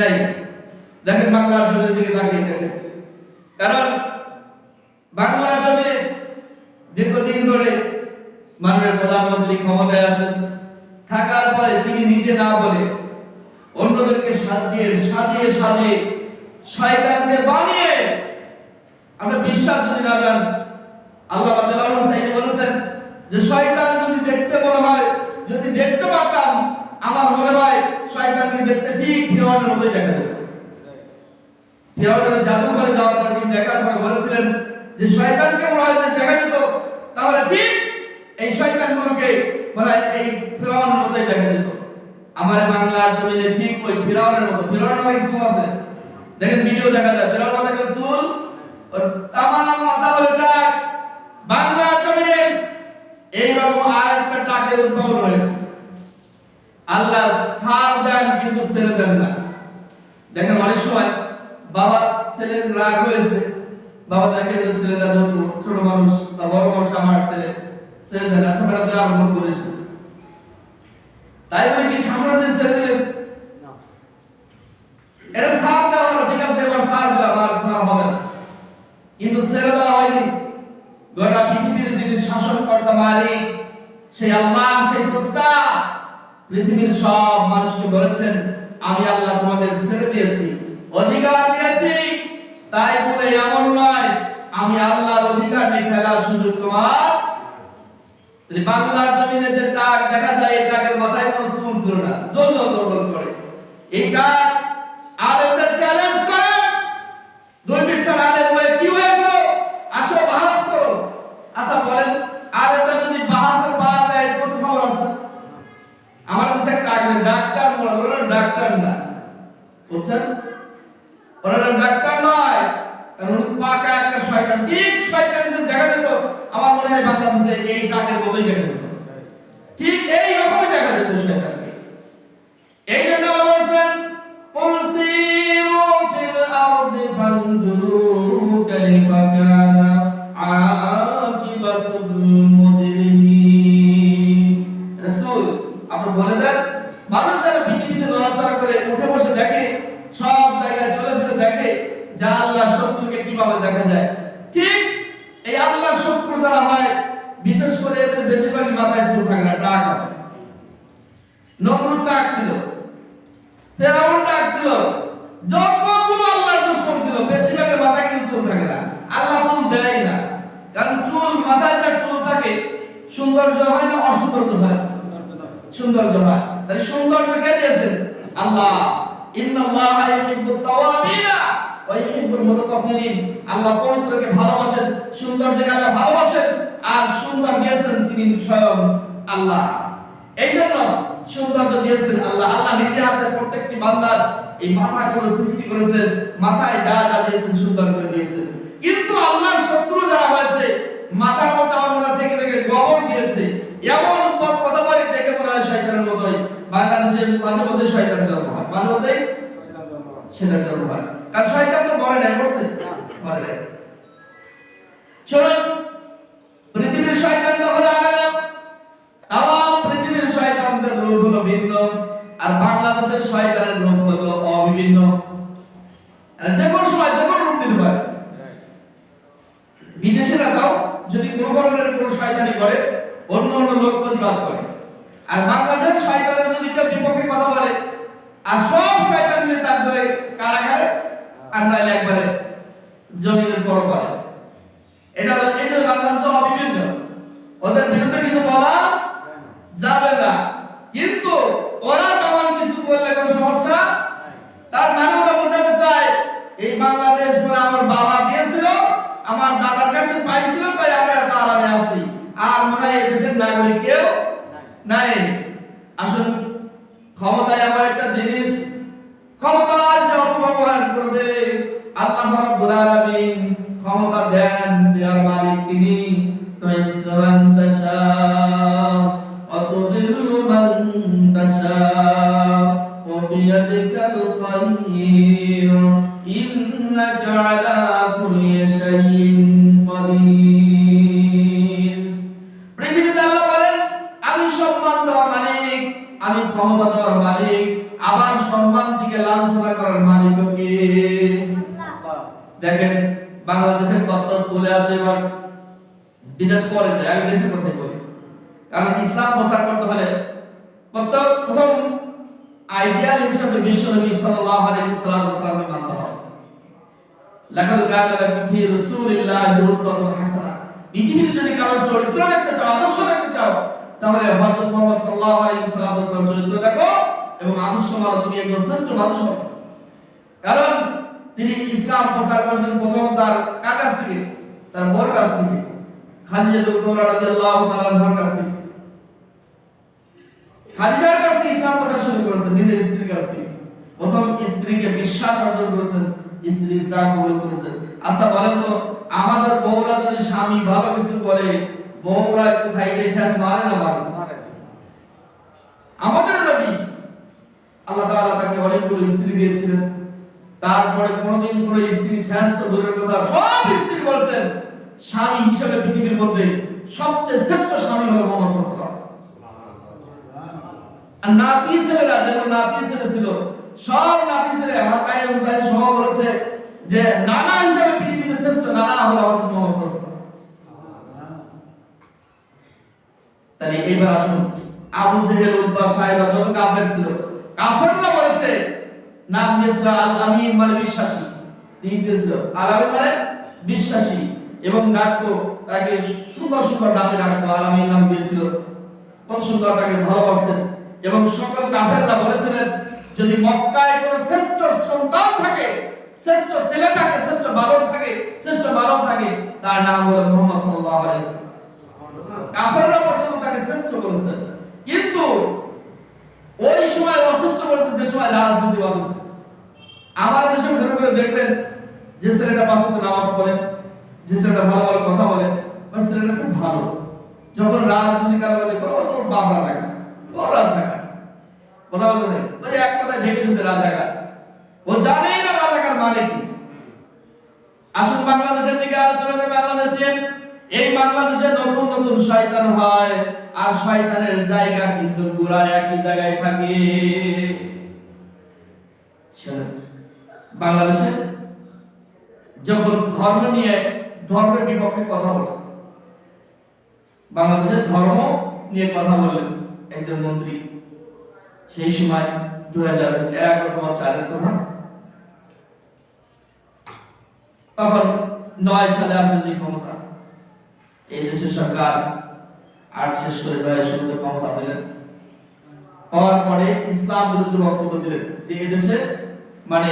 নাই। দেখেন বাংলার জমির দিকে তাকিয়ে দেখেন, কারণ বাংলার জমিনে দীর্ঘদিন ধরে মাননীয় প্রধানমন্ত্রী ক্ষমতায় আছেন, থাকার পরে তিনি নিজে না বলে অন্যদেরকে সাজিয়ে সাজিয়ে শয়তানদের বানিয়ে, আমরা বিশ্বাস যদি না জান, আল্লাহ রাব্বুল সাইয়্যিদ বলেছেন যে শয়তান যদি দেখতে মনে হয়, যদি দেখতে পারতাম, আমার মনে হয় শয়তানকে দেখতে ঠিক ফিরআউনের মতোই দেখা যেত। ফিরআউনের জাদু করে যাওয়ার পর তিনি দেখার পরে বলেছিলেন যে শয়তানকে মনে হয় যদি দেখা যেত, তাহলে ঠিক এই শয়তানগুলোকে মনে হয় এই ফিরআউনের মতোই দেখা যেত। আমার বাংলার জমিনে ঠিক ওই ফিরআউনের মতো, ফিরআউনের নাকি চুল আছে, দেখেন ভিডিও দেখা যায়, ফিরআউনের নাকি চুল, ওর তামাম মাথা হলো টাক। বাংলার জমিনে এইরকম আরেকটা টাকের উদ্ভাবন হয়েছে। আল্লাহ ছাড় দেন কিন্তু ছেড়ে দেন না। দেখেন অনেক সময় বাবা ছেলের রাগ হয়েছে, বাবা দেখে যে ছেলেটা যত ছোট মানুষ বা বড় মানুষ, আমার ছেড়ে দেন, আচ্ছা বেটা তুই আর ভুল করিস না, তাই বলে কি শাসন দিয়ে ছেড়ে দিলেন? না, এটা ছাড় দেওয়া হলো, ঠিক আছে এবার ছাড় দিলাম, আর ছাড় হবে না, কিন্তু ছেড়ে দেওয়া হয়নি। গোটা পৃথিবীর যিনি শাসনকর্তা মালিক, সেই আল্লাহ, সেই স্রষ্টা, পৃথিবীর সব মানুষকে বলেছেন আমি আল্লাহ তোমাদের ছেড়ে দিয়েছি, অধিকার দিয়েছি, তাই বলে এমন নয় আমি আল্লাহর অধিকার নিয়ে ফেলার সুযোগ তোমার। বাংলার জমিনে যে টাক দেখা যায়, এই টাকের মাথায় কোনো চুল ছিল না, জল জল জল করে। এই টাক আলেমদের চ্যালেঞ্জ করে, 2 পৃষ্ঠার আলেম হয়ে কি হয়েছে, আসো বাহাস করো। আচ্ছা বলেন, আলেমরা যদি বাহাসের বাধা দেয় কোন খবর আছে? আমার কাছে একটা ডাক্তার বলা, ওরা ডাক্তার না, বুঝছেন, ওরা ডাক্তার নয়, কারণ পাকা একটা শয়তান। ঠিক শয়তান যদি দেখা যেত, আমার মনে হয় বাংলাদেশে এই টাকের মতোই দেখা যেত, ঠিক এই রকমই দেখা যেত শয়তানকে। এই জন্য আল্লাহ বলেছেন কুল সিরু ফিল আরদি ফানজুরু কাইফা কানা আকিবাতুল মুজরিমিন। রাসূল আপনি বলে দেন, মানুষ যারা পৃথিবীতে নড়াচড়া করে, উঠে বসে দেখে, সব জায়গায় চলে ফিরে দেখে, যা আল্লাহর শত্রুকে কিভাবে দেখা যায়, ঠিক এই আল্লাহর শত্রু যারা হয়, বিশেষ করে এদের বেশিরভাগই মাথায় চুল থাকে না, টাক হয়। নমরুদ টাক ছিল, ফেরাউন টাক ছিল, যতগুলো আল্লাহর দুশমন ছিল, বেশিরভাগের মাথায় কিন্তু চুল থাকে না। আল্লাহ চুল দেয় না, কারণ চুল, মাথায় যার চুল থাকে সৌন্দর্য হয় না অসৌন্দর্য হয়? সৌন্দর্য হয়। তাই সৌন্দর্য কে দিয়েছেন? আল্লাহ। ইন্নাল্লাহা ইউহিব্বুত তাওয়াবিনা ওয়া ইউহিব্বুল মুতাতাহহিরিন। আল্লাহ পবিত্রকে ভালোবাসেন, সৌন্দর্যকে আল্লাহ ভালোবাসেন, আর সুন্দর দিয়েছেন তিনি স্বয়ং আল্লাহ। এইজন্য সৌন্দর্য দিয়েছেন আল্লাহ। আল্লাহ নিজে হাতে প্রত্যেকটি বান্দার এই মাথাগুলো সৃষ্টি করেছেন, মাথায় যা যা দিয়েছেন সুন্দর করে দিয়েছেন। কিন্তু আল্লাহর শত্রু যারা হয়েছে, মাথার মধ্যে আমরা থেকে থেকে গোবর দিয়েছে, এমন কথা বলে দেখে মনে হয় শয়তানের মতোই। বাংলাদেশে মাঝে মধ্যে শয়তান জন্ম হয়, মাঝে মধ্যে শয়তান জন্ম হয়, কারণ শয়তান তো মরে নাই, করছে মরে নাই। শুনুন, পৃথিবীর শয়তান তো হলো আলাদা, তাম পৃথিবীর শয়তানদের রূপ হলো ভিন্ন, আর বাংলাদেশের শয়তানের রূপ হলো অভিন্ন। যে কোনো সময় যে কোনো রূপ নিতে পারে। বিদেশিরা তাও যদি কোনো ধরনের কোনো শয়তানি করে, অন্য অন্য লোক প্রতিবাদ করে, আর বাংলাদেশ শয়তানের যদি কেউ বিপক্ষে কথা বলে, আর সব শয়তান মিলে তার ধরে কারাগারে, আর নাইলে একবারে জমিনের পর করে। এটা এই যে বাংলাদেশ অভিন্ন, ওদের বিরুদ্ধে কিছু বলা যাবে না, কিন্তু ওরা তেমন কিছু বললে কোনো সমস্যা। তার মানে ওরা বোঝাতে চায় এই বাংলাদেশ বলে আমার বাবা দিয়েছিল, আমার দাদার কাছে পাইছিল, তাই আমি এত আরামে আছি, আর মনে হয় এই দেশের নাগরিক কেউ নাই। আসুন, ক্ষমতায় আমার একটা জিনিস, ক্ষমতার যে অপব্যবহার করবে, আল্লাহ রাব্বুল আলামিন ক্ষমতা দেন, দেওয়ার মালিক তিনি। তুইজ্জু মান তাশা ওয়া তুযিল্লু মান তাশা ওয়া বিয়াদিকাল খায়র ইন্নাকা আলা কুল্লি শাইইন কাদির। পৃথিবীতে আল্লাহ বলেন আমি সম্মান দেওয়ার মালিক, আমি ক্ষমতা দেওয়ার মালিক, আবার সম্মান থেকে লাঞ্ছনা করার মালিক কে? দেখেন বাংলাদেশের তত্ত্ব স্কুলে আসে এবার বিদেশ পড়ে যায়, আমি দেশের কথা বলি। কারণ ইসলাম প্রচার করতে হলে প্রথম আইডিয়াল হিসেবে বিশ্বনবী সাল্লাল্লাহু আলাইহি ওয়াসাল্লামকে মানতে হবে। লাকাদ কানা লাকুম ফি রাসূলিল্লাহি উসওয়াতুন হাসানাহ। পৃথিবীতে যদি কারো চরিত্র দেখতে চাও, আদর্শ দেখতে চাও, তাহলে হযরত মুহাম্মদ সাল্লাল্লাহু আলাইহি ওয়াসাল্লাম চরিত্র দেখো এবং আদর্শ মানো, তুমি একজন শ্রেষ্ঠ মানুষ হবে। কারণ তিনি ইসলাম প্রচার করেছেন প্রথম তার কাছ থেকে, তার বউর কাছ থেকে, খাদিজা কুবরা রাদিয়াল্লাহু তাআলা আনহার কাছ থেকে। খাদিজার কাছ থেকে ইসলাম প্রচার শুরু করেছেন, নিজের স্ত্রীর কাছ থেকে। প্রথম স্ত্রীকে বিশ্বাস অর্জন করেছেন, স্ত্রী ইসলাম কবুল করেছেন। আচ্ছা বলেন তো, আমাদের বউরা যদি স্বামী ভালো কিছু করে, বউরা কোথায় গিয়ে ঠেস মারে না মারে? আমাদের নবী আল্লাহ তাআলা তাকে অনেকগুলো স্ত্রী দিয়েছিলেন, তারপরে কোনদিন কোনো স্ত্রী ঠেস তো দূরের কথা, সব স্ত্রী বলছেন স্বামী হিসেবে পৃথিবীর মধ্যে সবচেয়ে শ্রেষ্ঠ স্বামী হলো মুহাম্মদ সাল্লাল্লাহু আলাইহি ওয়াসাল্লাম। আর নাতি ছেলেরা, যেমন নাতি ছেলে ছিল, সব নাতি ছেলে হাসান হুসাইন সহ বলেছে যে নানা হিসেবে পৃথিবীতে শ্রেষ্ঠ নানা হলো হযরত মুহাম্মদ সাল্লাল্লাহু আলাইহি ওয়াসাল্লাম। তাহলে এইবার আসুন, আবু জেহেল, উতবা, সাইবা যত কাফের ছিল, কাফেররা বলেছে নাম দিয়েছিল আল আমিন, মানে বিশ্বাসী। দিয়েছিল আল আমিন মানে বিশ্বাসী, এবং ডাকতো তাকে সুন্দর সুন্দর নামে ডাকতো, আল আমিন নাম দিয়েছিল। কত সুন্দর তাকে ভালোবাসতেন। এবং সকল কাফেররা বলেছিলেন যদি মক্কায় কোনো শ্রেষ্ঠ সন্তান থাকে, শ্রেষ্ঠ ছেলে থাকে, শ্রেষ্ঠ বালক থাকে, শ্রেষ্ঠ মানব থাকে, তার নাম হলো মুহাম্মদ সাল্লাল্লাহু আলাইহি ওয়াসাল্লাম। কাফেররা পর্যন্ত তাকে শ্রেষ্ঠ বলেছে। কিন্তু ওই সময় অশ্রেষ্ঠ বলেছে যে সময় রাজনীতি হচ্ছে। আমার দেশে ঘুরে ঘুরে দেখবেন যে ছেলেটা পাঁচ ওয়াক্ত নামাজ পড়ে, যে ছেলেটা ভালো ভালো কথা বলে, ওই ছেলেটা খুব ভালো। যখন রাজনীতি কারবারে করে, ও তোর বাপ রাজাকার, ও রাজাকার, কথা বলতে নেই, ওই এক কথায় ঢেকে দিয়েছে রাজাকার। ও জানেই না রাজাকার মানে কি। আসুন বাংলাদেশের দিকে আলোচনা করি। বাংলাদেশ নিয়ে, এই বাংলাদেশে নতুন নতুন শয়তান হয়, আর শয়তানের জায়গা কিন্তু পুরা একই জায়গায় থাকে। বাংলাদেশে যখন ধর্ম নিয়ে, ধর্মের বিপক্ষে কথা বলে, বাংলাদেশের ধর্ম নিয়ে কথা বললেন একজন মন্ত্রী, সেই সময় 2001 অথবা 4 কথা, তখন 9 সালে আসে যে ক্ষমতা, এই দেশের সরকার 8 শেষ করে 9 সালে ক্ষমতা পেলেন। হওয়ার পরে ইসলাম বিরোধী বক্তব্য দিলেন যে এই দেশে মানে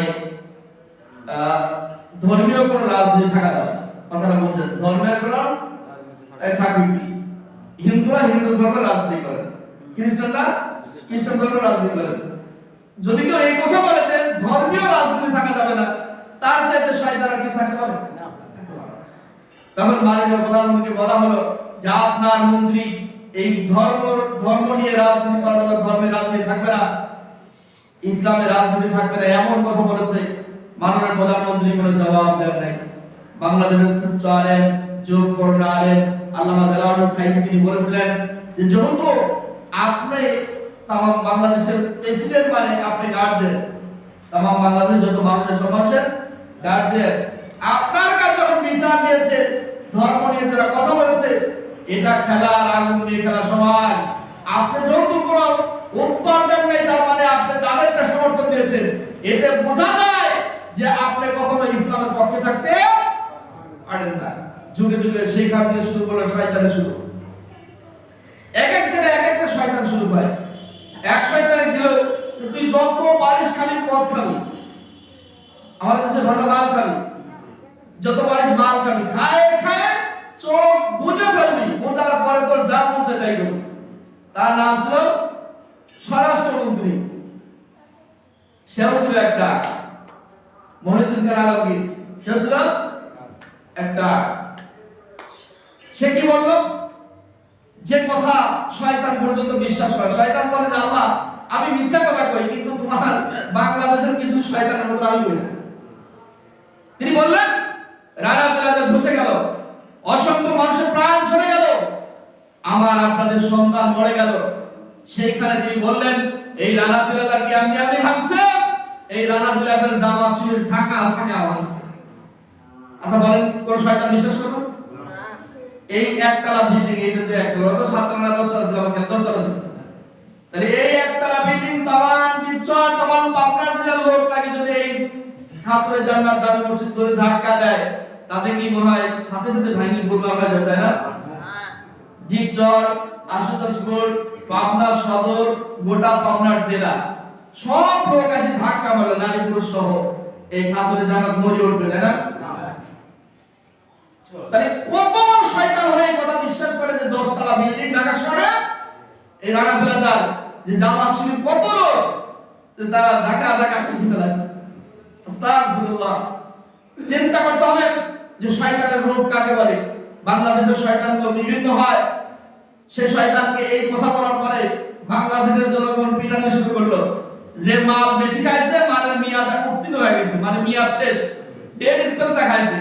ধর্মীয় কোন রাজনীতি থাকা যাবে না। কথাটা বলছেন ধর্মের কোন থাকবে কি? হিন্দুরা হিন্দু ধর্মের রাজনীতি করে, খ্রিস্টানরা খ্রিস্টান ধর্মের রাজনীতি করে। যদি কেউ এই কথা বলে যে ধর্মীয় রাজনীতি থাকা যাবে না, তার চাইতে শয়তান আর কি থাকতে পারে? তখন মাননীয় প্রধানমন্ত্রীকে বলা হলো যে আপনার মন্ত্রী এই ধর্ম নিয়ে রাজনীতি করা যাবে, ধর্মের রাজনীতি থাকবে না, ইসলামের রাজনীতি থাকবে না, এমন কথা বলেছে। মাননীয় প্রধানমন্ত্রী কোনো জবাব দেন নাই। বাংলাদেশের শ্রেষ্ঠ আলেম, যোগপূর্ণ আলেম আল্লামা দেলাওয়ার সাইদি তিনি বলেছিলেন যে যেহেতু আপনি তাম বাংলাদেশের প্রেসিডেন্ট, মানে আপনি গার্জিয়ান, তাম বাংলাদেশের যত মানুষের সমাজের গার্জিয়ান, আপনার কাছে যখন বিচার দিয়েছে, ধর্ম নিয়ে যারা কথা বলেছে, এটা খেলার আগুন নিয়ে খেলা সমান। আপনি যেহেতু কোনো উত্তর দেন নাই, তার মানে আপনি তাদেরকে সমর্থন দিয়েছেন। এতে বোঝা যায় যে আপনি কখনো ইসলামের পক্ষে থাকতে পারেন না। যুগে যুগে সেইখান থেকে শুরু করলো শয়তানের শুরু। এক এক জায়গায় এক একটা শয়তান শুরু হয়। এক শয়তানে দিল তুই যত পারিস খালি পথ খাবি, আমাদের দেশে ভাষা মাল খাবি, যত পারিস মাল খাবি, খায় খায় চোখ বুঝে ফেলবি, বোঝার পরে তোর যা মন চায় তাই করবি। তার নাম ছিল স্বরাষ্ট্রমন্ত্রী। সেও ছিল একটা মহিউদ্দিন খান আলমগীর, সেও ছিল একটা। সে কি বলল? যে কথা শয়তান পর্যন্ত বিশ্বাস করে। শয়তান বলে যে আল্লাহ আমি মিথ্যা কথা কই, কিন্তু তোমার বাংলাদেশের কিছু শয়তানের মতো আমি কই না। তিনি বললেন রানা প্লাজা ধসে গেল, অসংখ্য মানুষের প্রাণ ঝরে গেল, আমার আপনাদের সন্তান মরে গেল। সেইখানে তিনি বললেন এই রানা প্লাজা কি আপনি ভাঙছে? এই রানা বিলাসের জামাত শিবির ছাকা ছাকা আওয়াজ। আচ্ছা বলেন কোন শয়তান বিশ্বাস করবে? এই একতলা বিল্ডিং, এটা যে একতলা, তো 7 তলা 10 তলা ছিল, আমাকে 10 তলা ছিল। তাহলে এই একতলা বিল্ডিং তামান বিচ্ছর তামান পাবনার জেলার লোক লাগে যদি এই খাতুরে জান্নাত জামে মসজিদ ধরে ধাক্কা দেয়, তাতে কি মনে হয় সাথে সাথে ভাঙি ভুলভাল হয়ে যাবে, তাই না? জিপচর, আশুতোষপুর, পাবনা সদর, গোটা পাবনার জেলা সব লোক আসে ধাক্কা মারলো, নারী পুরুষ সহ এই খাতুরে জান্নাত মরে উঠবে, তাই না? তাহলে কত শয়তান হয়ে কথা বিশ্বাস করে যে 10 তলা বিল্ডিং ঢাকা শহরে এই রানা বিলাজার যে জামাত শিবির কত লোক তারা ঢাকা ঢাকা কিনে ফেলাছে। আস্তাগফিরুল্লাহ। চিন্তা করতে হবে যে শয়তানের রূপ কাকে বলে। বাংলাদেশের শয়তানগুলো বিভিন্ন হয়। সেই শয়তানকে এই কথা বলার পরে বাংলাদেশের জনগণ পিটানো শুরু করলো যে মাল বেশি খাইছে, মালের মেয়াদ উত্তীর্ণ হয়ে গেছে, মানে মেয়াদ শেষ, ডেট স্পেলটা খাইছে,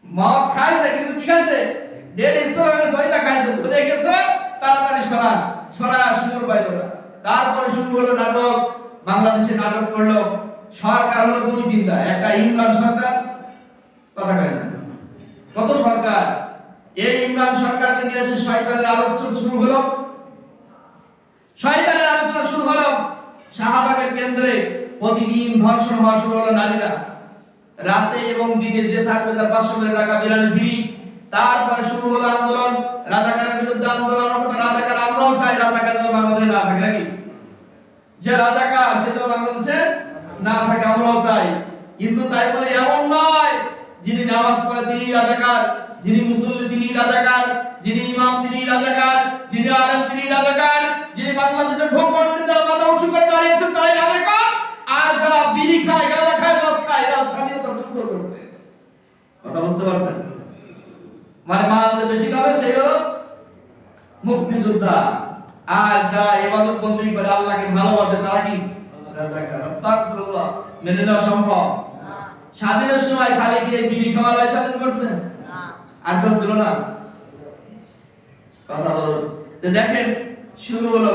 মদ খাইছে কিন্তু কি খাইছে, ডেট স্পেল হয়ে গেছে, ওইটা খাইছে, ধরে গেছে, তাড়াতাড়ি সরা সুর পাইল না। তারপরে শুরু হলো নাটক, বাংলাদেশে নাটক করলো। সরকার হলো 2-3টা, একটা ইমরান সরকার, কথা কয় না, কত সরকার, এই ইমরান সরকারকে নিয়ে এসে শয়তানের আলোচনা শুরু হলো। শয়তানের আলোচনা শুরু হলো শাহবাগের কেন্দ্রে প্রতিদিন ধর্ষণ হওয়া শুরু হলো নারীরা, রাতে এবং দিনে যে থাকবে তার 500 টাকা বিরানি ফ্রি। তারপরে শুরু হলো আন্দোলন, রাজাকারের বিরুদ্ধে আন্দোলন। রাজাকার আমরাও চাই, রাজাকার যেন বাংলাদেশে না থাকে, নাকি? যে রাজাকার সে যেন বাংলাদেশে না থাকে আমরাও চাই, কিন্তু তাই বলে এমন নয় যিনি নামাজ পড়ে তিনি রাজাকার, যিনি মুসল্লি তিনি রাজাকার, যিনি ইমাম তিনি রাজাকার, যিনি আলেম তিনি রাজাকার, যিনি বাংলাদেশের ভূখণ্ডে যারা মাথা উঁচু করে দাঁড়িয়েছেন তারাই রাজাকার, আর যারা বিড়ি খায়, গাঁজা খায়, মদ খায় এরা স্বাধীনতার যুদ্ধ করছে। কথা বুঝতে পারছেন? মানে মাল যে বেশি খাবে সেই হলো মুক্তিযোদ্ধা, আর যারা ইবাদত বন্দী করে আল্লাহকে ভালোবাসে তারা কি রাজাকার। আস্তাগফিরুল্লাহ। মেনে নেওয়া সম্ভব? স্বাধীনের সময় খালি কি এই বিড়ি খাওয়ার স্বাধীন করছে? আর করছিল না? কথা বলুন। তো দেখেন শুরু হলো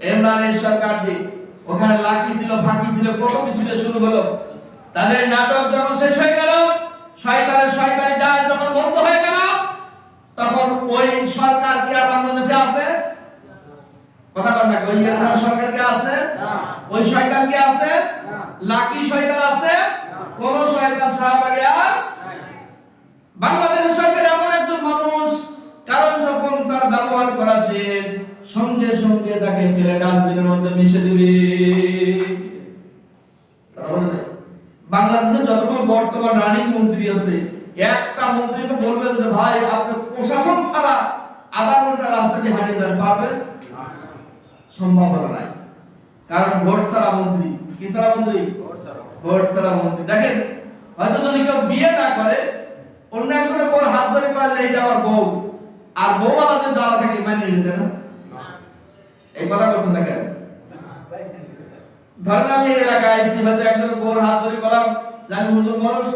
ইমরানের সরকার দিয়ে, ওখানে লাকি ছিল, ফাঁকি ছিল, কত কিছু দিয়ে শুরু হলো। তাদের নাটক যখন শেষ হয়ে গেল, শয়তানের শয়তানি জাহাজ যখন বন্ধ হয়ে গেল, তখন ওই সরকার কি আর বাংলাদেশে আছে? কথা বল না, ওই সরকার কি আছে? ওই শয়তান কি আছে? লাকি শয়তান আছে? কোন শয়তান শাহবাগে আর বাংলাদেশের সরকার এমন একজন মানুষ, কারণ যখন তার ব্যবহার করা শেষ সঙ্গে সঙ্গে তাকে ফেলে ডাস্টবিনের মধ্যে মিশে দিবে। বাংলাদেশে যতগুলো বর্তমান রানিং মন্ত্রী আছে, একটা মন্ত্রীকে বলবেন যে ভাই আপনি প্রশাসন ছাড়া আধা ঘন্টা রাস্তা দিয়ে হাঁটে যান, পারবেন? সম্ভাবনা নাই, কারণ ভোট ছাড়া মন্ত্রী। কি ছাড়া মন্ত্রী? ভোট ছাড়া মন্ত্রী। দেখেন হয়তো যদি কেউ বিয়ে না করে, অন্য একজনের পর হাত ধরে পারলে এটা আমার বউ, আর বউ আলা যদি দাঁড়া থাকে মানে নিতে না, এই কথা বলছেন না কেন? ধরেন আমি এই এলাকায় আইসি, হয়তো একজনের বউর হাত ধরে বললাম জানি হুজুর মানুষ,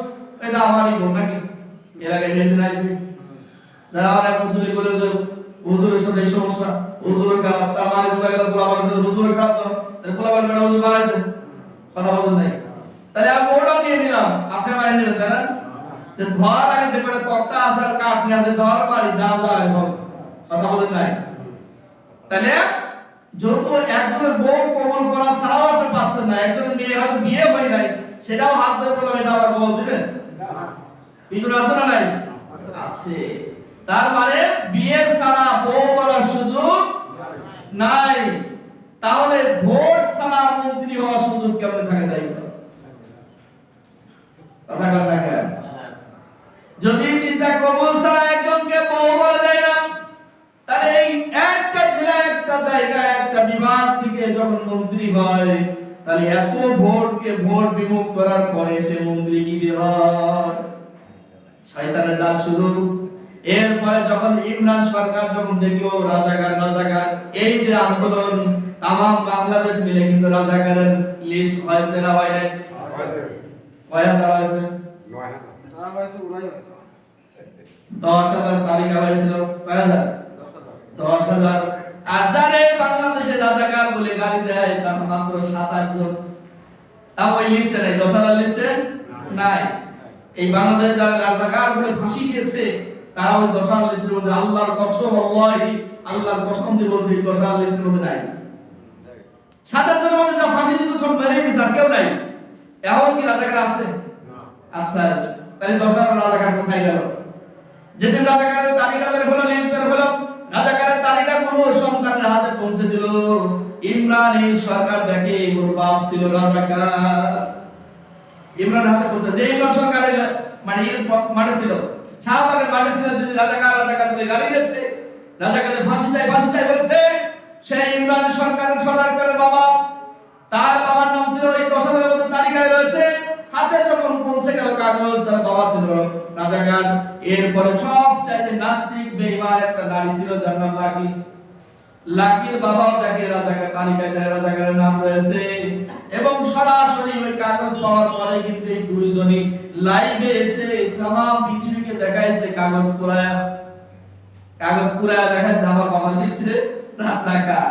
এটা আমারই বউ, নাকি? এলাকায় নিতে আইসি, আমার এক মুসলিম বলে যে হুজুরের সাথে এই সমস্যা, হুজুরের খারাপ, তার মানে বোঝা গেল পোলাপানের সাথে হুজুরের খারাপ, তাহলে পোলাপান বেটা হুজুর বানাইছে, কথা বলেন নাই? তাহলে আমি ওটাও নিয়ে নিলাম, আপনি মানিয়ে নিলেন, তাই না? যে ধর আগে যে করে তক্তা আছে আর কাঠ নিয়ে আছে, ধর পারি যা যা এবং কথা বলেন নাই? তাহলে যত একজনের বউ কবল করা ছাড়াও আপনি পাচ্ছেন না, একজনের মেয়ে হয়তো বিয়ে হয় নাই, সেটাও হাত ধরে বললাম এটা আবার বউ দিবেন? কিন্তু আছে না নাই? আছে। তার মানে বিয়ে ছাড়া বউ বলার সুযোগ নাই। তাহলে ভোট ছাড়া মন্ত্রী হওয়ার সুযোগ কেমন থাকে? তাই কথা বলেন না কেন? যদি 3টা কবুল ছাড়া একজনকে বউ বলা যায় না, তাহলে এই একটা জেলা, একটা জায়গা, একটা বিভাগ থেকে যখন মন্ত্রী হয়, তাহলে এত ভোটকে ভোট বিমুখ করার পরে সে মন্ত্রী কি হয়? শয়তানের জাল শুরু। এরপরে যখন ইমরান সরকার যখন দেখলো রাজাকার রাজাকার, এই যে আন্দোলন তামাম বাংলাদেশ মিলে কিন্তু রাজাকারের লিস্ট হয়েছে না হয় নাই? কয় হাজার হয়েছে? 10,000 তালিকা হয়েছিল। কয় হাজার? 10,000। আর যারা বাংলাদেশের রাজাকার বলে গালি দেয় তার মাত্র 7-8 জন। তা ওই লিস্টে নাই, 10,000 লিস্টে নাই। এই বাংলাদেশে যারা রাজাকার বলে ফাঁসি দিয়েছে তারা ওই 10,000 লিস্টের মধ্যে আল্লাহর কসম, আল্লাহি আল্লাহর কসম দিয়ে বলছে এই 10,000 লিস্টের মধ্যে নাই। 7 জনের মধ্যে যা ফাঁসি দিত সব মেরে দিয়েছে, আর কেউ নাই। এখন কি রাজাকার আছে? আচ্ছা, তাহলে 10,000 রাজাকার কোথায় গেল? যেদিন রাজাকারের তালিকা বের হলো, লিস্ট বের হলো, রাজাকারের তালিকা কোনো সন্তানের হাতে পৌঁছে দিল। ইমরানি সরকার দেখে ওর বাপ ছিল রাজাকার, ইমরান হাতে পৌঁছে। যে ইমরান সরকারের মানে ছিল শাহবাগের মাঠে ছিল, যে রাজাকার রাজাকার বলে গালি দিয়েছে, রাজাকারদের ফাঁসি চাই বলেছে, সেই ইমরান সরকারের বাবা, তার বাবার নাম ছিল এই 10,000 মধ্যে তালিকায় রয়েছে। হাতে যখন পৌঁছে গেল কাগজ, তার বাবা ছিল রাজাকার। এরপরে সব চাইতে নাস্তিক বেঈমান একটা নারী ছিল যার নাম লাকি। লাকির বাবাও দেখে রাজাকার তালিকায়, রাজাকারের নাম রয়েছে, এবং সরাসরি ওই কাগজ পাওয়ার পরে কিন্তু এই দুইজনই লাইভে এসে तमाम পৃথিবীকে দেখাইছে কাগজ পুরায়া দেখাইছে আমার বাবার লিস্টে রাজাকার।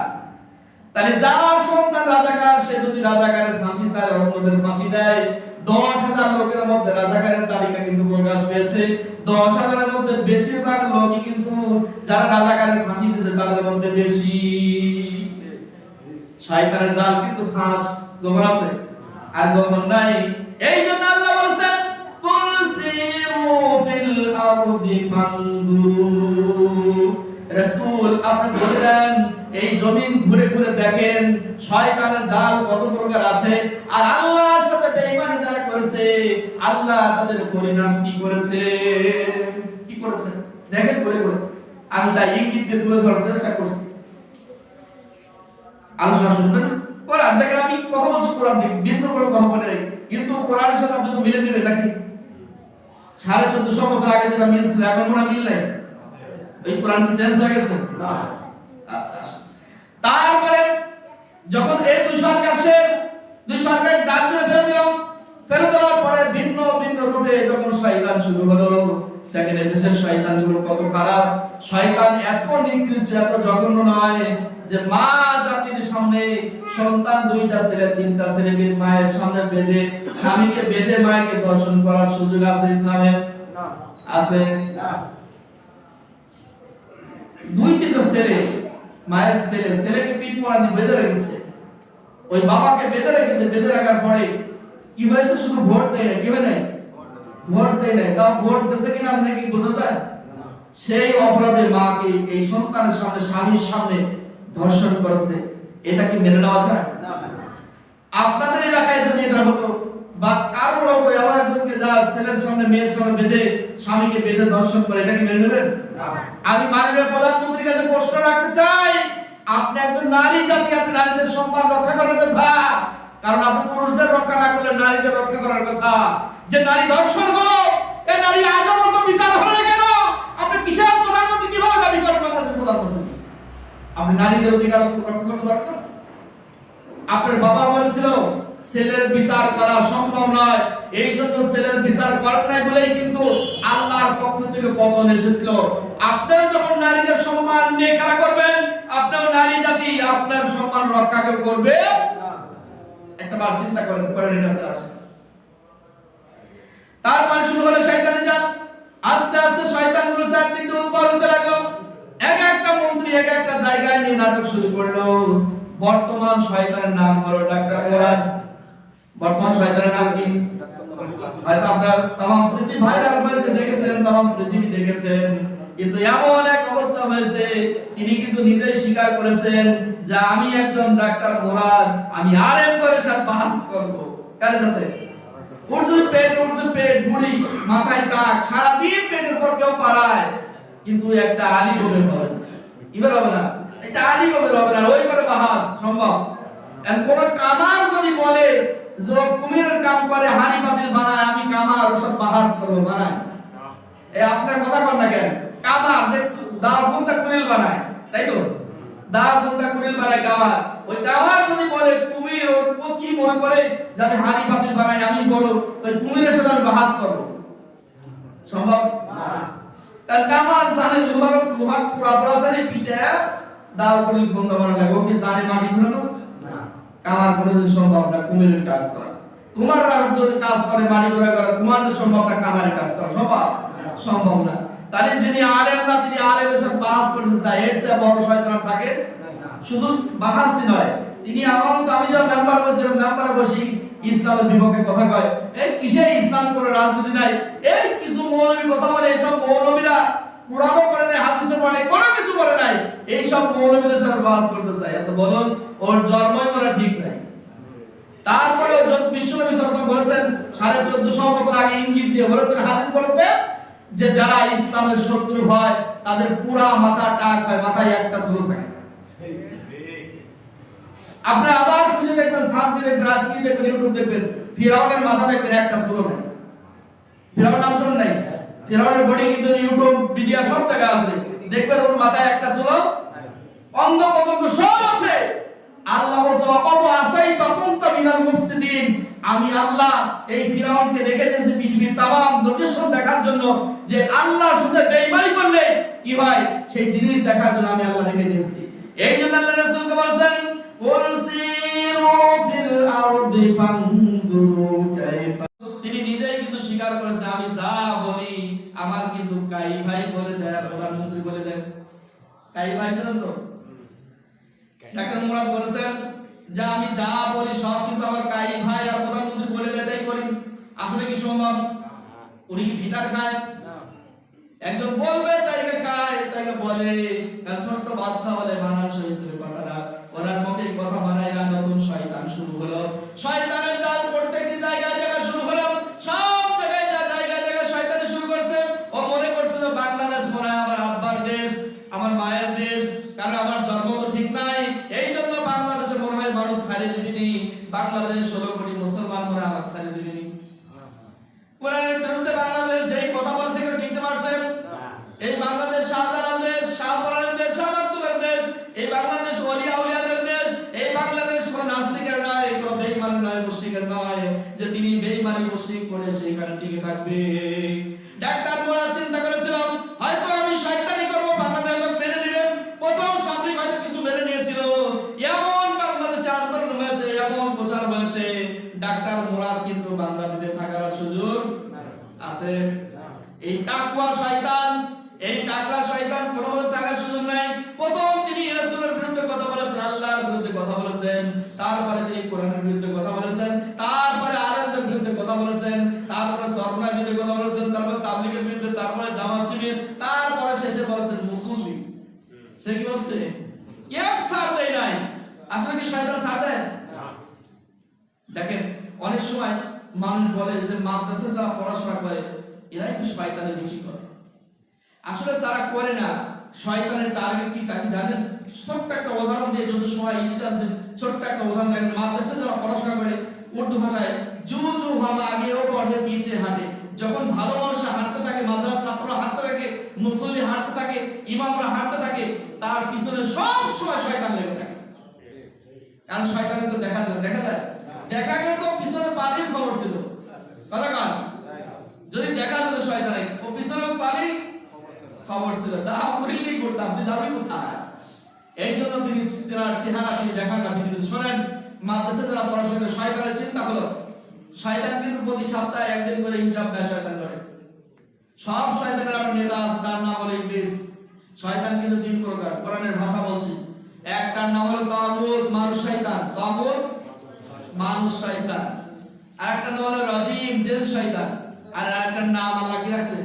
তাহলে যার সন্তান রাজাকার সে যদি রাজাকারের ফাঁসি চায়, অন্যদের ফাঁসি দেয়, 10,000 লোকের মধ্যে রাজাকারের তালিকা কিন্তু প্রকাশ পেয়েছে। 10,000 এর মধ্যে বেশিরভাগ লোকই কিন্তু যারা রাজাকারের ফাঁসি দিয়েছে তাদের মধ্যে বেশি। শয়তানের জাল কিন্তু ফাঁস গোবর আছে আর গোবর নাই। এই জন্য আল্লাহ বলেছেন কুল সিরু ফিল আরদি ফানদুরু, রাসূল আপনি বলেন এই জমিন ঘুরে ঘুরে দেখেন শয়তানের জাল কত প্রকার আছে, আর আল্লাহর সাথে বেঈমানি যারা করেছে আল্লাহ তাদের পরিণাম কি করেছে দেখেন ঘুরে ঘুরে। আমি তাই ইঙ্গিত দিয়ে তুলে ধরার চেষ্টা করছি। আলোচনা শুনবেন কোরআন দেখেন, আমি কথা বলছি কোরআন থেকে, ভিন্ন করে কথা বলে নাই, কিন্তু কোরআনের সাথে আপনি তো মিলে নেবেন নাকি? 1450 বছর আগে যেটা মিল ছিল এখন মনে মিল নাই, এই কোরআন কি চেঞ্জ হয়ে গেছে? না। আচ্ছা, তারপরে যখন এই দুই সরকার শেষ, দুই সরকার ডাক দিয়ে ফেলে দেওয়ার পরে ভিন্ন ভিন্ন রূপে যখন শয়তান শুরু হলো, দেখেন এই দেশের শয়তানগুলো কত খারাপ। শয়তান এত নিকৃষ্ট, এত জঘন্য নয় যে মা জাতির সামনে সন্তান 2টা ছেলে 3টা ছেলেকে মায়ের সামনে বেঁধে, স্বামীকে বেঁধে মায়েকে দর্শন করার সুযোগ আছে ইসলামে? না। আছে না। 2-3টা ছেলে, মায়ের ছেলেকে পিঠ মোড়া দিয়ে বেঁধে রেখেছে, ওই বাবাকে বেঁধে রেখেছে। বেঁধে রাখার পরে কি হয়েছে? শুধু ভোট দেয় না, কি হয় নাই? ভোট দেয় না। তাও ভোট দিয়েছে কিনা আপনি কি বোঝা যায়? সেই অপরাধে মাকে এই সন্তানের সামনে, স্বামীর সামনে ধর্ষণ করেছে। এটা কি মেনে নেওয়া যায়? না। আপনাদের এলাকায় যদি এটা হতো, বা কারো হতো এমন একজনকে যা ছেলের সামনে মেয়ের সামনে বেঁধে স্বামীকে বেঁধে ধর্ষণ করে, এটা কি মেনে নেবেন? না। আমি মাননীয় প্রধানমন্ত্রীর কাছে প্রশ্ন রাখতে চাই, আপনি একজন নারী জাতি, আপনি নারীদের সম্মান রক্ষা করার কথা, কারণ আপনি পুরুষদের রক্ষা না করলে নারীদের রক্ষা করার কথা। যে নারী ধর্ষণ হলো, এই নারী আজও মতো বিচার হলো না কেন? আপনি কিসের প্রধানমন্ত্রী কিভাবে দাবি করেন বাংলাদেশের প্রধানমন্ত্রী? আপনি নারীদের অধিকার রক্ষা করতে পারবেন? আপনার বাবা বলেছিল ছেলের বিচার করা সম্ভব নয়, এই জন্য ছেলের বিচার করেন নাই বলেই কিন্তু আল্লাহর পক্ষ থেকে পতন এসেছিল। আপনিও যখন নারীদের সম্মান নিয়ে খেলা করবেন, আপনিও নারী জাতি আপনার সম্মান রক্ষা করবে না। একটা বার চিন্তা করেন, কোরআনের কাছে আসেন। তারপরে শুরু হলো শয়তানি জাল। আস্তে আস্তে শয়তানগুলো চারদিকে উৎপন্ন হতে লাগলো। এক একটা মন্ত্রী এক একটা জায়গায় নিয়ে নাটক শুরু করলো। বর্তমান শয়তানের নাম হলো ডাক্তার কোরআন। বর্তমান শয়তানের নাম কি? হয়তো আপনারা तमाम পৃথিবী ভাইরাল হয়েছে, দেখেছেন, तमाम পৃথিবী দেখেছেন। কিন্তু এমন এক অবস্থা হয়েছে, তিনি কিন্তু নিজেই স্বীকার করেছেন যে আমি একজন ডাক্তার মোরাদ, আমি আলেম করে সাথে বাহাস করব। কার সাথে? উর্জুর পেট বুড়ি মাথায় টাক, সারা দিন পেটের পর কেউ পালায়, কিন্তু একটা আলী হবে হবে এবার হবে না, একটা আলী হবে না, ওই করে বাহাস সম্ভব। এন্ড কোন কামার যদি বলে যে কুমিরের কাম করে, হাড়ি পাতিল বানায়, আমি কামার ওসব বাহাস করব, বানায়। এই আপনার কথা কর না কেন? কামার যে দা বুনটা কুরিল বানায়, তাই তো? দা বুনটা কুরিল বানায় কামার। ওই কামার যদি বলে কুমির, ও কি মনে করে যে আমি হাড়ি পাতিল বানাই, আমি বড়, ওই কুমিরের সাথে আমি বাহাস করব, সম্ভব না। তার কামার জানে লোহার পুরা পরাশারি পিঠে দাও কুরিল বন্ধ করা লাগে, ও কি জানে মাটি ঘুরানো? না। কামার কোনোদিন সম্ভব না কুমিরের কাজ করা। কুমাররা যদি কাজ করে বাড়ি ঘরে করে কুমারদের সম্ভব না কামারের কাজ করা সম্ভব না। তাহলে যিনি আলেম না তিনি আলেমের সাথে বাস করতে চায় এর চেয়ে বড় শয়তান থাকে শুধু বাহাসি নয়, তিনি আমার মতো আমি যখন মেম্বার বসেছিলাম মেম্বারে বসি ইসলামের বিপক্ষে কথা কয়, এই কিসে ইসলাম করে রাজনীতি নাই, এই কিছু মৌলবী কথা বলে, এইসব মৌলবীরা কোরআনও পড়ে নাই হাদিসও পড়ে নাই কোনো কিছু পড়ে নাই, এইসব মৌলবীদের সাথে বাস করতে চাই। আচ্ছা বলুন ওর জন্মই করা ঠিক নাই। তারপরে বিশ্বনবী সাল্লাল্লাহু আলাইহি ওয়াসাল্লাম বলেছেন 1450 বছর আগে ইঙ্গিত দিয়ে বলেছেন, হাদিস বলেছে যে যারা ইসলামের শত্রু হয় তাদের পুরা মাথা টাক হয়, মাথায় একটা চুল থাকে। আপনি আবার খুঁজে দেখবেন, সার্চ দিয়ে দেখবেন, আজকে দেখবেন, ইউটিউব দেখবেন, ফিরাউনের মাথা দেখবেন একটা চুল নেই। ফিরাউন নাম শুনেন নাই? ফিরাউনের বডি কিন্তু ইউটিউব মিডিয়া সব জায়গায় আছে, দেখবেন ওর মাথায় একটা চুল, অন্ধ পতঙ্গ সব আছে। আল্লাহ বলছে অকত আসাই তকুনতা মিনাল মুফসিদিন, আমি আল্লাহ এই ফিরাউনকে রেখে দিয়েছি পৃথিবীর তামাম নিদর্শন দেখার জন্য, যে আল্লাহর সাথে বেঈমানি করলে কি হয় সেই জিনিস দেখার জন্য আমি আল্লাহ রেখে দিয়েছি। এই জন্য আল্লাহ রাসূলকে বলেন কুল সিরু ফিল আরদি ফানজুরু কাইফা, তিনি নিজেই কিন্তু স্বীকার করেছে আমি যা বলি আমার কিন্তু কাই ভাই বলে দেয়, প্রধানমন্ত্রী বলে দেয়। কাই ভাই ছিলেন তো ডাক্তার মুরাদ বলেছেন যে আমি যা বলি সব কিন্তু আমার কাই ভাই আর প্রধানমন্ত্রী বলে দেয় তাই করি। আসলে কি সম্ভব? উনি কি ফিটার খায়? একজন বলবে তাইকে খায়, তাইকে বলে। ছোট্ট বাচ্চা বলে মানুষ হয়েছিল কথাটা, ওনার মুখে কথা বানায় না, নতুন শয়তান শুরু হলো। শয়তানের জাল প্রত্যেকটি জায়গায় জায়গায় শুরু হলো, সব জায়গায় জায়গায় শয়তানি শুরু করছে। ও মনে করছিল বাংলাদেশ মনে হয় আমার আব্বার দেশ, আমার মায়ের দেশ, কারণ আমার জন্ম তো ঠিক নাই, এই জন্য বাংলাদেশে মনে হয় মানুষ ছাড়িয়ে দিবিনি, বাংলাদেশ 16 কোটি মুসলমান মনে আমাকে ছাড়িয়ে দিবিনি। কোরআনের বিরুদ্ধে বাংলাদেশ যেই কথা বলছে কেউ টিকতে পারছে? এই বাংলাদেশ শাহজালাল দেশ, শাহপরানের দেশ, শাহমাতুবের দেশ, এই বাংলাদেশ ওলিয়া উলিয়াদের দেশ, এই বাংলাদেশ কোন নাস্তিকের নয়, কোন বেঈমান নয়, মুশরিকের নয়, যে তিনি বেঈমানি মুশরিক করে সেখানে টিকে থাকবে। ডাক্তার মোরা চিন্তা করেছিলাম হয়তো আমি শয়তানি করব, বাংলাদেশ লোক মেনে নেবে। প্রথম সামরিক হয়তো কিছু মেনে নিয়েছিল, এমন বাংলাদেশে আন্দোলন হয়েছে, এমন প্রচার হয়েছে, ডাক্তার মোরাদ কিন্তু বাংলাদেশে থাকার সুযোগ আছে। এই টাকুয়া শয়তান, এই টাকলা শয়তান কোনোমতে থাকার সুযোগ নাই। প্রথম তিনি রাসূলের বিরুদ্ধে কথা বলেছেন, আল্লাহর বিরুদ্ধে কথা বলেছেন, তারপরে তিনি কোরআনের বিরুদ্ধে কথা বলেছেন, তারপরে আলেমদের বিরুদ্ধে কথা বলেছেন, তারপরে সরকারের বিরুদ্ধে কথা বলেছেন, তারপরে তাবলীগের বিরুদ্ধে, তারপরে জামাত শিবির, তারপরে শেষে বলেছেন মুসল্লি। সে কি বলছে? এক ছাড় দেয় নাই। আসলে কি শয়তান ছাড় দেয়? দেখেন অনেক সময় মানুষ বলে যে মাদ্রাসায় যারা পড়াশোনা করে এরাই তো শয়তানের বেশি করে। আসলে তারা করে না। শয়তানের টার্গেট কি তাকে জানেন? ছোট্ট একটা উদাহরণ দিয়ে যত সময় ইটা আছে, ছোট্ট একটা উদাহরণ দেখেন। মাদ্রাসায় যারা পড়াশোনা করে উর্দু ভাষায় জু জু হামা আগেও পড়ে পিছে হাঁটে। যখন ভালো মানুষ হাঁটতে থাকে, মাদ্রাসা ছাত্ররা হাঁটতে থাকে, মুসল্লি হাঁটতে থাকে, ইমামরা হাঁটতে থাকে, তার পিছনে সব সময় শয়তান লেগে থাকে। কারণ শয়তানের তো দেখা যায় দেখা গেলে তো পিছনে পানির খবর ছিল, কথা কান যদি দেখা যেত শয়তানের ও পিছনে পানি খবর ছিল, দাও করিলেই করতাম, তুই যাবি কোথায়? এই জন্য তিনি তার চেহারা তিনি দেখান না। তিনি শোনেন মাদ্রাসা যারা পড়াশোনা করে শয়তানের চিন্তা হলো, শয়তান কিন্তু প্রতি সপ্তাহে একদিন করে হিসাব নেয় শয়তান করে। সব শয়তানের আমার নেতা আছে, তার নাম হলো ইবলিস। শয়তান কিন্তু 3 প্রকার, কোরআনের ভাষা বলছি। একটার নাম হলো তাগুত, মানুষ শয়তান, তাগুত মানুষ শয়তান। আরেকটা নাম হলো রাজিম, জিন শয়তান। আর আরেকটার নাম আল্লাহ কি রাখছে?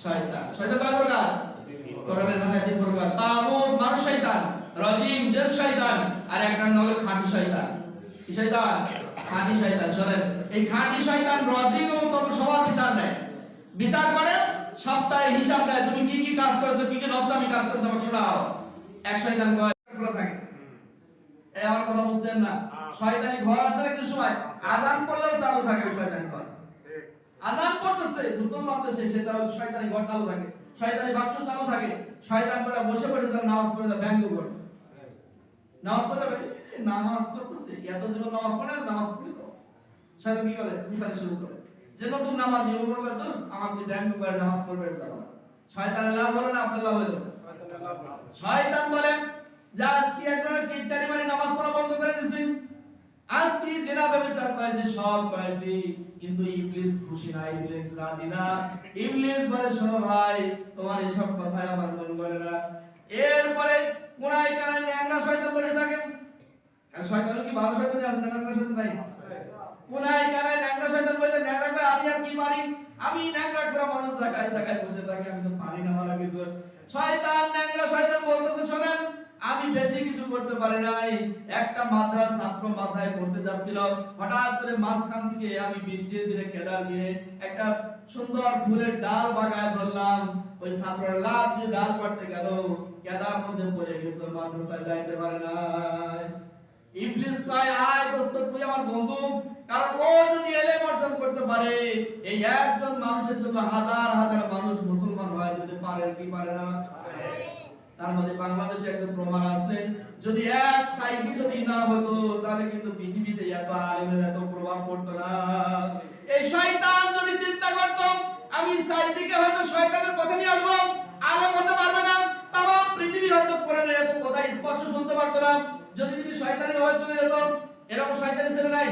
শয়তান। শয়তান কয় প্রকার? কোরআনের ভাষায় 3 প্রকার, তাগুত মানুষ শয়তান, রাজিম জিন শয়তান, আর একটার নাম হলো খাঁটি শয়তান। কি শয়তান? খাঁটি শয়তান। শুনেন এই খাঁটি শয়তান রাজিম ও তবে সবার বিচার নেয়, বিচার করে সপ্তাহে হিসাব নেয়, তুমি কি কি কাজ করেছো, কি কি নষ্টামি কাজ করেছো আমাকে শোনাও। এক শয়তান কয় থাকে, এই আমার কথা বুঝতেন না, শয়তানি ঘর আছে একটা সময় আজান পড়লেও চালু থাকে শয়তানি ঘর। আজান পড়তেছে মুসলমান দেশে, সেটা শয়তানি ঘর চালু থাকে, শয়তানি বাক্স চালু থাকে। শয়তান করে বসে পড়ে তার নামাজ পড়ে ব্যঙ্গ করে, নামাজ পড়ে নামাজ পড়তেছে, এত জীবন নামাজ পড়ে নামাজ পড়ে যাচ্ছে। শয়তান কি করে? ফুসানি শুরু করে, যে নতুন নামাজ ইউ করবে তো আমাকে ব্যঙ্গ করে নামাজ পড়বে যাবে না। শয়তানের লাভ হলো না আপনার লাভ হলো? শয়তান বলে যে আজকে একজনের টিটকারি মারি নামাজ পড়া বন্ধ করে দিছি, আজকে জেনা ব্যভিচার করেছে সব করেছে, কিন্তু ইবলিস খুশি না, ইবলিস রাজি না। ইবলিস বলে শোনো ভাই, তোমার এসব কথাই আমার মন বলে না। এরপরে কোনায় কানায় ন্যাংরা শয়তান বসে থাকে। আর শয়তান কি ভালো শয়তান আছে, ন্যাংরা শয়তান নাই? কোনায় কানায় ন্যাংরা শয়তান বলে, ন্যাংরা কয় আমি আর কি পারি, আমি ন্যাংরা করে মানুষ জায়গায় জায়গায় বসে থাকি, আমি তো পারি না ভালো কিছু। শয়তান ন্যাংরা শয়তান বলতেছে শোনেন, আমি বেশি কিছু করতে পারি নাই। একটা মাদ্রাসা ছাত্র মাথায় পড়তে যাচ্ছিল, হঠাৎ করে মাঝখান থেকে আমি বৃষ্টির দিনে কেদার গিয়ে একটা সুন্দর ফুলের ডাল বাগায় ধরলাম। ওই ছাত্র লাফ দিয়ে ডাল পাড়তে গেল, কেদার মধ্যে পড়ে গেছে, মাদ্রাসায় যাইতে পারে না। ইবলিস কয় আয় দোস্ত তুই আমার বন্ধু, কারণ ও যদি ইলম অর্জন করতে পারে, এই একজন মানুষের জন্য হাজার হাজার মানুষ মুসলমান হয় যেতে পারে কি পারে না? তার মধ্যে বাংলাদেশে একজন প্রমাণ আছে, যদি এক সাইদি যদি না হতো তাহলে কিন্তু পৃথিবীতে এত আলেমের এত প্রভাব পড়তো না। এই শয়তান যদি চিন্তা করত আমি সাইদিকে হয়তো শয়তানের পথে নিয়ে আসবো, আলেম হতে পারবে না, তামাম পৃথিবী হয়তো কোরআনের এত কথা স্পষ্ট শুনতে পারতো না। যদি তিনি শয়তানের হয়ে চলে যেত, এরকম শয়তানি ছেলে নাই?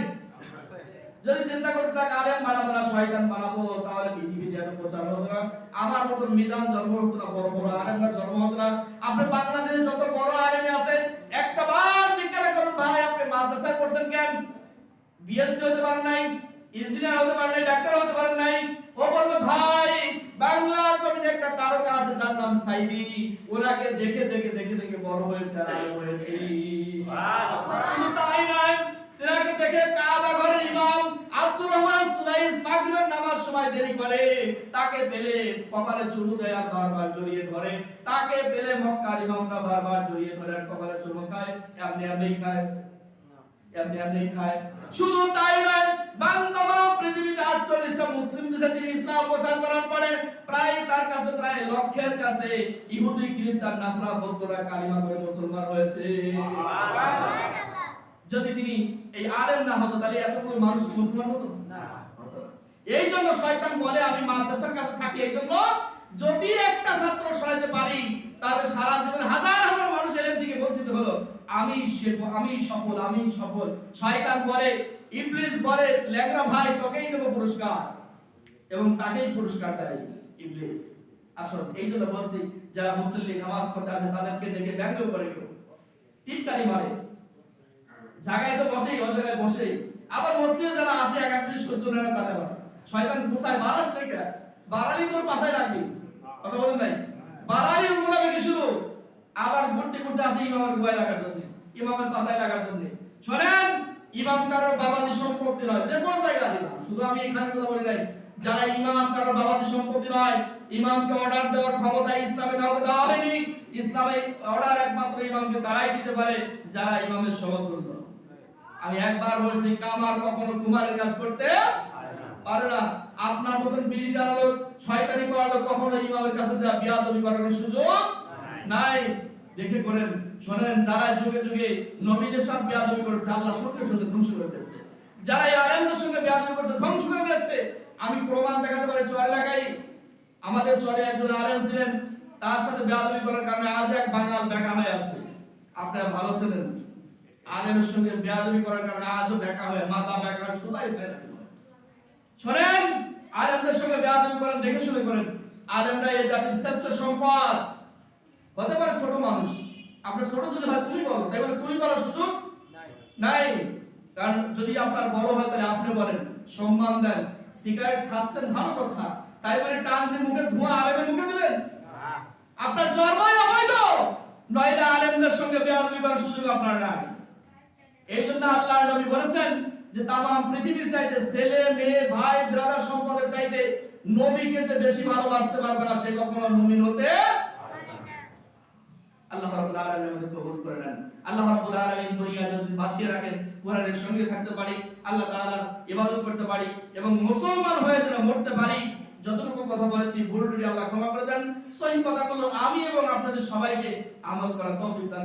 যদি চিন্তা করতে থাক আলেম বানাবো না শয়তান বানাবো, তাহলে পৃথিবীতে এত প্রচার হতো না, আমার মতো মিজান জন্ম হতো না, বড় বড় আলেমরা জন্ম হতো না। আপনি বাংলাদেশে যত বড় আলেম আছে একটা বার জিজ্ঞাসা করুন, ভাই আপনি মাদ্রাসায় পড়ছেন কেন? বিএসসি হতে পারেন নাই, ইঞ্জিনিয়ার হতে পারেন নাই, ডাক্তার হতে পারেন নাই? ও বলবে ভাই বাংলার জমিনে একটা তারকা আছে যার নাম সাইদি, ওনাকে দেখে দেখে দেখে দেখে বড় হয়েছে আর আলেম হয়েছে। শুধু তাই নয়, তিনাকে দেখে কাবা ঘরের ইমাম আব্দুর রহমান সুলাইস মাগরিবের নামাজ সময় দেরি করে, তাকে পেলে কপালে চুমু দেয় আর বারবার জড়িয়ে ধরে, তাকে পেলে মক্কার ইমামরা বারবার জড়িয়ে ধরে আর কপালে চুমু খায়, এমনি এমনি খায়, এমনি এমনি খায়। শুধু তাই নয়, বাংলাদেশ পৃথিবীতে 48টা মুসলিম দেশে তিনি ইসলাম প্রচার করার পরে প্রায় তার কাছে প্রায় লক্ষের কাছে ইহুদি খ্রিস্টান নাসরা বৌদ্ধরা কালিমা পড়ে মুসলমান হয়েছে। যদি তিনি এই আলেম না হতো তাহলে এতগুলো মানুষ কি মুসলমান হতো না? এই জন্য শয়তান বলে আমি মাদ্রাসার কাছে থাকি, এই জন্য যদি একটা ছাত্র সরাইতে পারি তাহলে সারা জীবনে হাজার হাজার মানুষ এলেম থেকে বঞ্চিত হলো, আমি সফল, আমি সফল। শয়তান বলে, ইবলিস বলে ল্যাংড়া ভাই তোকেই দেব পুরস্কার, এবং তাকেই পুরস্কার দেয় ইবলিস। আসল এই জন্য বলছি যারা মুসল্লি নামাজ পড়তে আসে তাদেরকে দেখে ব্যঙ্গ করে কেউ টিটকারি মারে, জায়গায় তো বসেই অজায়গায় বসেই, আবার মসজিদে যারা আসে এক একটি সহ্য না তাহলে শয়তান গুছায় বারাস থেকে বারালি তোর পাশায় রাখবি, কথা বলেন নাই? বারালি উমরাবে কি শুরু, আবার ঘুরতে ঘুরতে আসে ইমামের গুয়ায় লাগার জন্য, ইমামের পাশায় লাগার জন্য। শুনেন, ইমাম কারোর বাবাদি সম্পত্তি নয়, যে কোনো জায়গায় দিলাম, শুধু আমি এখানে কথা বলি নাই, যারা ইমাম কারোর বাবাদি সম্পত্তি নয়, ইমামকে অর্ডার দেওয়ার ক্ষমতা ইসলামে কাউকে দেওয়া হয়নি। ইসলামে অর্ডার একমাত্র ইমামকে তারাই দিতে পারে যারা ইমামের সমতুল্য। আমি একবার বলছি কামার কখনো কুমারের কাজ করতে পারে না। আপনার মতন বিড়ি টানার লোক, শয়তানি করার লোক কখনো ইমামের কাছে যা বিয়াদবি করার সুযোগ নাই। দেখে করেন, শুনেন, যারা যুগে যুগে নবীদের সাথে বিয়াদবি করেছে আল্লাহ সঙ্গে সঙ্গে ধ্বংস করে দিয়েছে, যারা এই আলেমদের সঙ্গে বিয়াদবি করেছে ধ্বংস করে দিয়েছে। আমি প্রমাণ দেখাতে পারি, চর এলাকায় আমাদের চরে একজন আলেম ছিলেন, তার সাথে বিয়াদবি করার কারণে আজ এক বাঙাল বেকা হয়ে আছে। আপনারা ভালো ছিলেন, আলেমের সঙ্গে বিয়াদবি করার কারণে আজও বেকা হয়ে মাজা বেকা হয়ে সোজাই হয়ে আছে। শুনেন, আলেমদের সঙ্গে বিয়াদবি করেন, দেখে শুনে করেন। আলেমরা এই জাতির শ্রেষ্ঠ সম্পদ। হতে পারে ছোট মানুষ, আপনার ছোট যদি হয় তুমি বলো, তাই বলে তুমি বলার সুযোগ নাই। কারণ যদি আপনার বড় হয় তাহলে আপনি বলেন, সম্মান দেন। সিগারেট খাচ্ছেন ভালো কথা, তাই বলে টান দিয়ে মুখে ধোঁয়া আলেমের মুখে দিবেন? আপনার জন্মই অবৈধ, নইলে আলেমদের সঙ্গে বেয়াদবি করার সুযোগ আপনার নাই। এই জন্য আল্লাহর নবী বলেছেন যে তামাম পৃথিবীর চাইতে ছেলে মেয়ে ভাই ব্রাদার সম্পদের চাইতে নবীকে যে বেশি ভালোবাসতে পারবে না সে কখনো মুমিন হতে পারে না। আল্লাহ রাব্বুল আলামিন আমাদের কবুল করে নেন। আল্লাহ রাব্বুল আলামিন দুনিয়া যদি বাঁচিয়ে রাখেন, কোরআনের সঙ্গে থাকতে পারি, আল্লাহ তাআলার ইবাদত করতে পারি এবং মুসলমান হয়ে যেন মরতে পারি। যতটুকু কথা বলেছি ভুল ত্রুটি আল্লাহ ক্ষমা করে দেন। সহিহ কথাগুলো আমি এবং আপনাদের সবাইকে আমল করার তৌফিক দান